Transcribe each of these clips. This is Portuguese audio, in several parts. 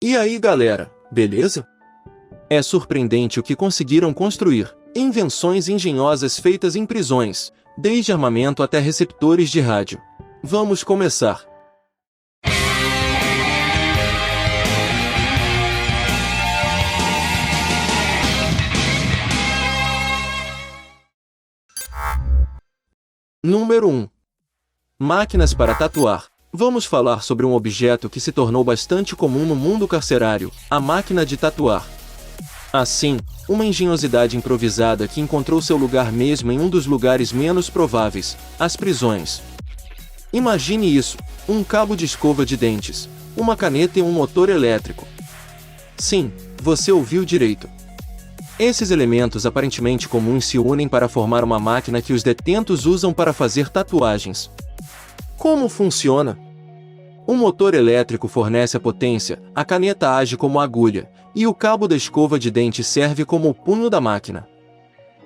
E aí galera, beleza? É surpreendente o que conseguiram construir. Invenções engenhosas feitas em prisões, desde armamento até receptores de rádio. Vamos começar. Número 1. Máquinas para tatuar. Vamos falar sobre um objeto que se tornou bastante comum no mundo carcerário, a máquina de tatuar. Assim, uma engenhosidade improvisada que encontrou seu lugar mesmo em um dos lugares menos prováveis, as prisões. Imagine isso, um cabo de escova de dentes, uma caneta e um motor elétrico. Sim, você ouviu direito. Esses elementos aparentemente comuns se unem para formar uma máquina que os detentos usam para fazer tatuagens. Como funciona? Um motor elétrico fornece a potência, a caneta age como a agulha, e o cabo da escova de dente serve como o punho da máquina.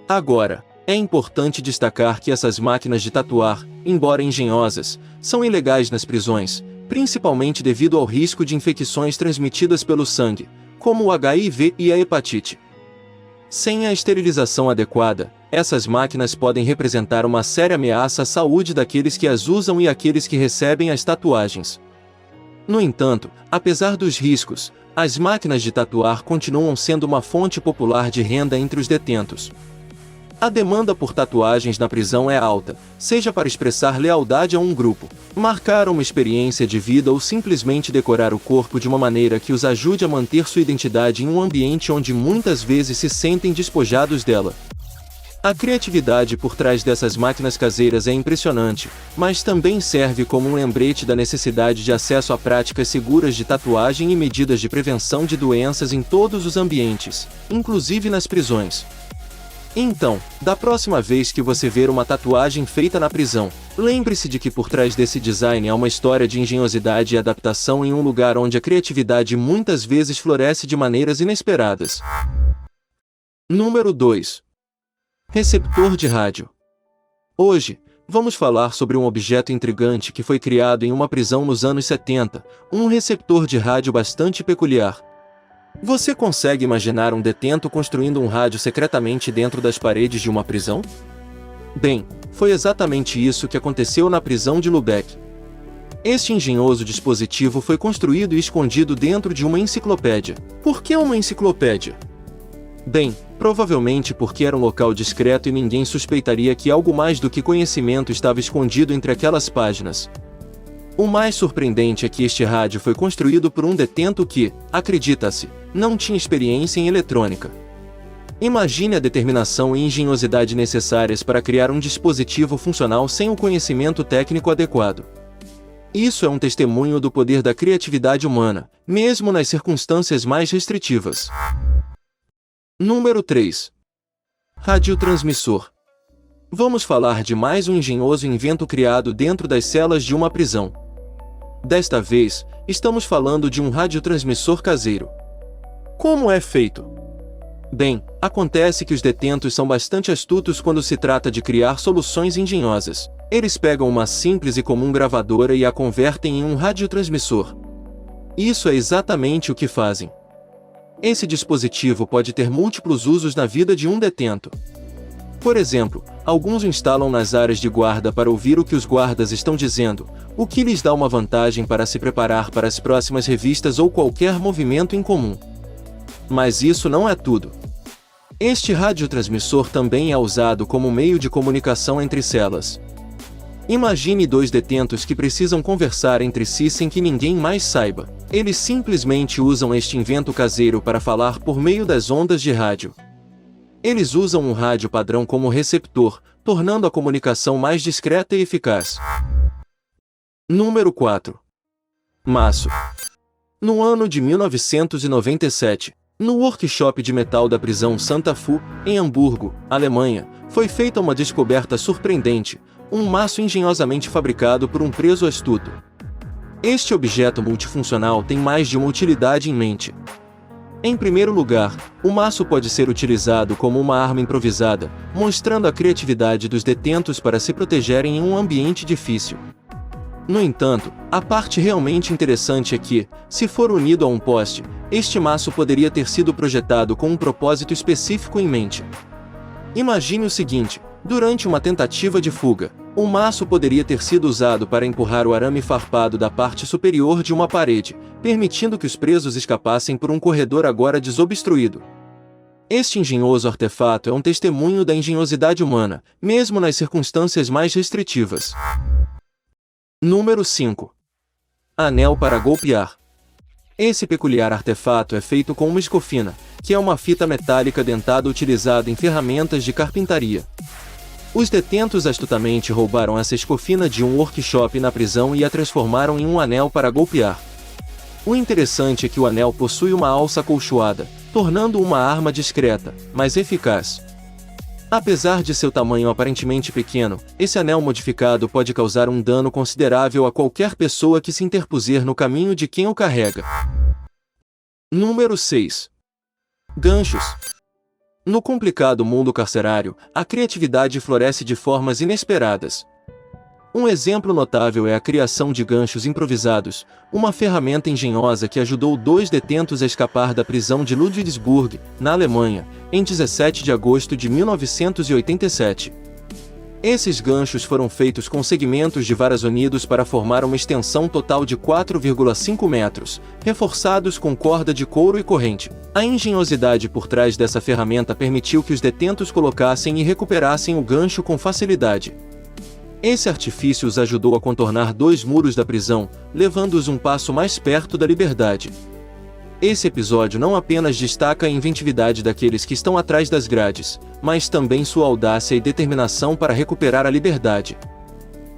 Agora, é importante destacar que essas máquinas de tatuar, embora engenhosas, são ilegais nas prisões, principalmente devido ao risco de infecções transmitidas pelo sangue, como o HIV e a hepatite. Sem a esterilização adequada, essas máquinas podem representar uma séria ameaça à saúde daqueles que as usam e àqueles que recebem as tatuagens. No entanto, apesar dos riscos, as máquinas de tatuar continuam sendo uma fonte popular de renda entre os detentos. A demanda por tatuagens na prisão é alta, seja para expressar lealdade a um grupo, marcar uma experiência de vida ou simplesmente decorar o corpo de uma maneira que os ajude a manter sua identidade em um ambiente onde muitas vezes se sentem despojados dela. A criatividade por trás dessas máquinas caseiras é impressionante, mas também serve como um lembrete da necessidade de acesso a práticas seguras de tatuagem e medidas de prevenção de doenças em todos os ambientes, inclusive nas prisões. Então, da próxima vez que você ver uma tatuagem feita na prisão, lembre-se de que por trás desse design há uma história de engenhosidade e adaptação em um lugar onde a criatividade muitas vezes floresce de maneiras inesperadas. Número 2. Receptor de rádio. Hoje, vamos falar sobre um objeto intrigante que foi criado em uma prisão nos anos 70, um receptor de rádio bastante peculiar. Você consegue imaginar um detento construindo um rádio secretamente dentro das paredes de uma prisão? Bem, foi exatamente isso que aconteceu na prisão de Lubeck. Este engenhoso dispositivo foi construído e escondido dentro de uma enciclopédia. Por que uma enciclopédia? Bem, provavelmente porque era um local discreto e ninguém suspeitaria que algo mais do que conhecimento estava escondido entre aquelas páginas. O mais surpreendente é que este rádio foi construído por um detento que, acredita-se, não tinha experiência em eletrônica. Imagine a determinação e engenhosidade necessárias para criar um dispositivo funcional sem o conhecimento técnico adequado. Isso é um testemunho do poder da criatividade humana, mesmo nas circunstâncias mais restritivas. Número 3. Radiotransmissor. Vamos falar de mais um engenhoso invento criado dentro das celas de uma prisão. Desta vez, estamos falando de um radiotransmissor caseiro. Como é feito? Bem, acontece que os detentos são bastante astutos quando se trata de criar soluções engenhosas. Eles pegam uma simples e comum gravadora e a convertem em um radiotransmissor. Isso é exatamente o que fazem. Esse dispositivo pode ter múltiplos usos na vida de um detento. Por exemplo, alguns o instalam nas áreas de guarda para ouvir o que os guardas estão dizendo, o que lhes dá uma vantagem para se preparar para as próximas revistas ou qualquer movimento em comum. Mas isso não é tudo. Este radiotransmissor também é usado como meio de comunicação entre celas. Imagine dois detentos que precisam conversar entre si sem que ninguém mais saiba. Eles simplesmente usam este invento caseiro para falar por meio das ondas de rádio. Eles usam um rádio padrão como receptor, tornando a comunicação mais discreta e eficaz. Número 4. Maço. No ano de 1997, no workshop de metal da prisão Santa Fu, em Hamburgo, Alemanha, foi feita uma descoberta surpreendente, um maço engenhosamente fabricado por um preso astuto. Este objeto multifuncional tem mais de uma utilidade em mente. Em primeiro lugar, o maço pode ser utilizado como uma arma improvisada, mostrando a criatividade dos detentos para se protegerem em um ambiente difícil. No entanto, a parte realmente interessante é que, se for unido a um poste, este maço poderia ter sido projetado com um propósito específico em mente. Imagine o seguinte: durante uma tentativa de fuga, o maço poderia ter sido usado para empurrar o arame farpado da parte superior de uma parede, permitindo que os presos escapassem por um corredor agora desobstruído. Este engenhoso artefato é um testemunho da engenhosidade humana, mesmo nas circunstâncias mais restritivas. Número 5. Anel para golpear. Esse peculiar artefato é feito com uma escofina, que é uma fita metálica dentada utilizada em ferramentas de carpintaria. Os detentos astutamente roubaram essa escofina de um workshop na prisão e a transformaram em um anel para golpear. O interessante é que o anel possui uma alça acolchoada, tornando-o uma arma discreta, mas eficaz. Apesar de seu tamanho aparentemente pequeno, esse anel modificado pode causar um dano considerável a qualquer pessoa que se interpuser no caminho de quem o carrega. Número 6. Ganchos. No complicado mundo carcerário, a criatividade floresce de formas inesperadas. Um exemplo notável é a criação de ganchos improvisados, uma ferramenta engenhosa que ajudou 2 detentos a escapar da prisão de Ludwigsburg, na Alemanha, em 17 de agosto de 1987. Esses ganchos foram feitos com segmentos de varas unidos para formar uma extensão total de 4,5 metros, reforçados com corda de couro e corrente. A engenhosidade por trás dessa ferramenta permitiu que os detentos colocassem e recuperassem o gancho com facilidade. Esse artifício os ajudou a contornar 2 muros da prisão, levando-os um passo mais perto da liberdade. Esse episódio não apenas destaca a inventividade daqueles que estão atrás das grades, mas também sua audácia e determinação para recuperar a liberdade.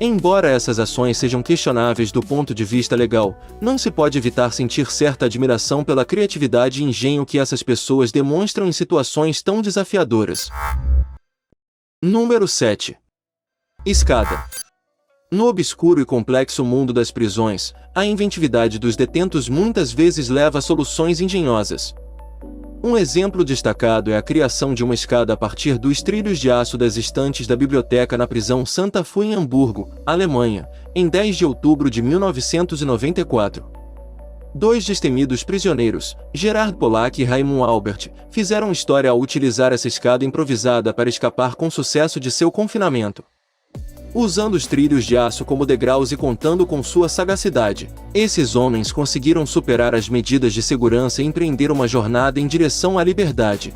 Embora essas ações sejam questionáveis do ponto de vista legal, não se pode evitar sentir certa admiração pela criatividade e engenho que essas pessoas demonstram em situações tão desafiadoras. Número 7. Escada. No obscuro e complexo mundo das prisões, a inventividade dos detentos muitas vezes leva a soluções engenhosas. Um exemplo destacado é a criação de uma escada a partir dos trilhos de aço das estantes da biblioteca na prisão Santa Fu em Hamburgo, Alemanha, em 10 de outubro de 1994. 2 destemidos prisioneiros, Gerard Pollack e Raymond Albert, fizeram história ao utilizar essa escada improvisada para escapar com sucesso de seu confinamento. Usando os trilhos de aço como degraus e contando com sua sagacidade, esses homens conseguiram superar as medidas de segurança e empreender uma jornada em direção à liberdade.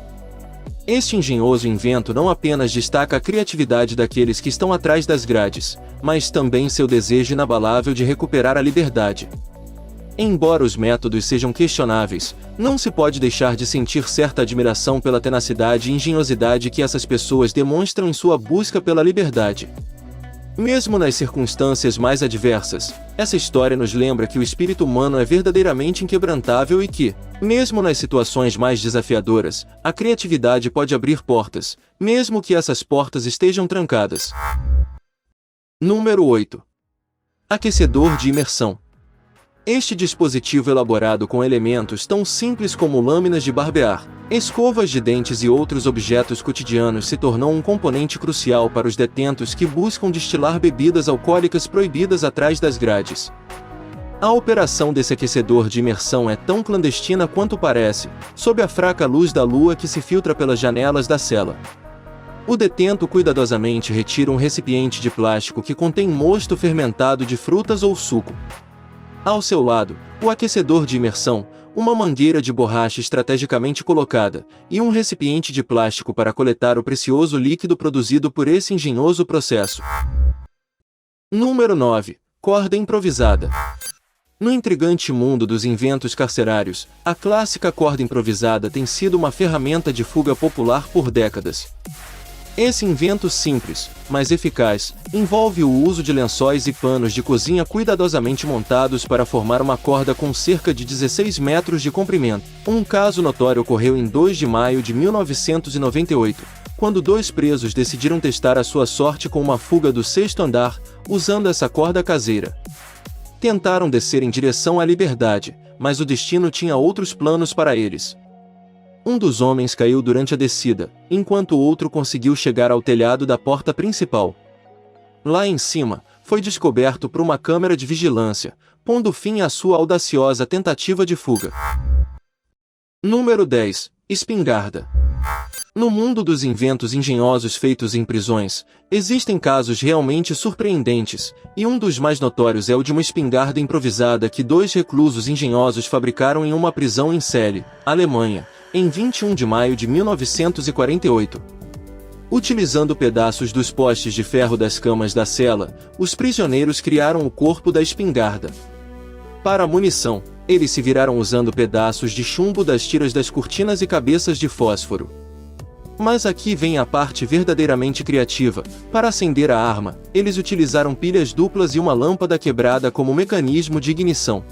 Este engenhoso invento não apenas destaca a criatividade daqueles que estão atrás das grades, mas também seu desejo inabalável de recuperar a liberdade. Embora os métodos sejam questionáveis, não se pode deixar de sentir certa admiração pela tenacidade e engenhosidade que essas pessoas demonstram em sua busca pela liberdade. Mesmo nas circunstâncias mais adversas, essa história nos lembra que o espírito humano é verdadeiramente inquebrantável e que, mesmo nas situações mais desafiadoras, a criatividade pode abrir portas, mesmo que essas portas estejam trancadas. Número 8. Aquecedor de imersão. Este dispositivo elaborado com elementos tão simples como lâminas de barbear, escovas de dentes e outros objetos cotidianos se tornou um componente crucial para os detentos que buscam destilar bebidas alcoólicas proibidas atrás das grades. A operação desse aquecedor de imersão é tão clandestina quanto parece, sob a fraca luz da lua que se filtra pelas janelas da cela. O detento cuidadosamente retira um recipiente de plástico que contém mosto fermentado de frutas ou suco. Ao seu lado, o aquecedor de imersão, uma mangueira de borracha estrategicamente colocada, e um recipiente de plástico para coletar o precioso líquido produzido por esse engenhoso processo. Número 9. Corda improvisada. No intrigante mundo dos inventos carcerários, a clássica corda improvisada tem sido uma ferramenta de fuga popular por décadas. Esse invento simples, mas eficaz, envolve o uso de lençóis e panos de cozinha cuidadosamente montados para formar uma corda com cerca de 16 metros de comprimento. Um caso notório ocorreu em 2 de maio de 1998, quando 2 presos decidiram testar a sua sorte com uma fuga do 6º andar, usando essa corda caseira. Tentaram descer em direção à liberdade, mas o destino tinha outros planos para eles. Um dos homens caiu durante a descida, enquanto o outro conseguiu chegar ao telhado da porta principal. Lá em cima, foi descoberto por uma câmera de vigilância, pondo fim à sua audaciosa tentativa de fuga. Número 10. Espingarda. No mundo dos inventos engenhosos feitos em prisões, existem casos realmente surpreendentes, e um dos mais notórios é o de uma espingarda improvisada que 2 reclusos engenhosos fabricaram em uma prisão em Celle, Alemanha, em 21 de maio de 1948. Utilizando pedaços dos postes de ferro das camas da cela, os prisioneiros criaram o corpo da espingarda. Para a munição, eles se viraram usando pedaços de chumbo das tiras das cortinas e cabeças de fósforo. Mas aqui vem a parte verdadeiramente criativa. Para acender a arma, eles utilizaram pilhas duplas e uma lâmpada quebrada como mecanismo de ignição.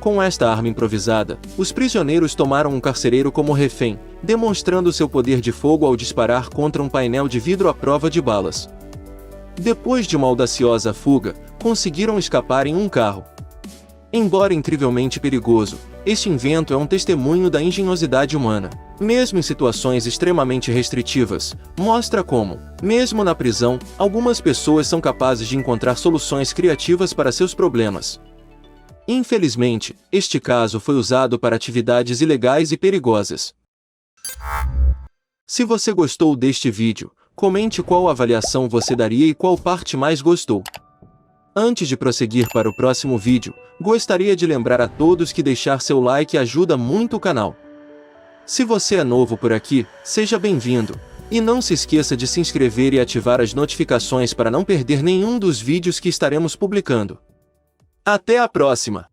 Com esta arma improvisada, os prisioneiros tomaram um carcereiro como refém, demonstrando seu poder de fogo ao disparar contra um painel de vidro à prova de balas. Depois de uma audaciosa fuga, conseguiram escapar em um carro. Embora incrivelmente perigoso, este invento é um testemunho da engenhosidade humana. Mesmo em situações extremamente restritivas, mostra como, mesmo na prisão, algumas pessoas são capazes de encontrar soluções criativas para seus problemas. Infelizmente, este caso foi usado para atividades ilegais e perigosas. Se você gostou deste vídeo, comente qual avaliação você daria e qual parte mais gostou. Antes de prosseguir para o próximo vídeo, gostaria de lembrar a todos que deixar seu like ajuda muito o canal. Se você é novo por aqui, seja bem-vindo, e não se esqueça de se inscrever e ativar as notificações para não perder nenhum dos vídeos que estaremos publicando. Até a próxima!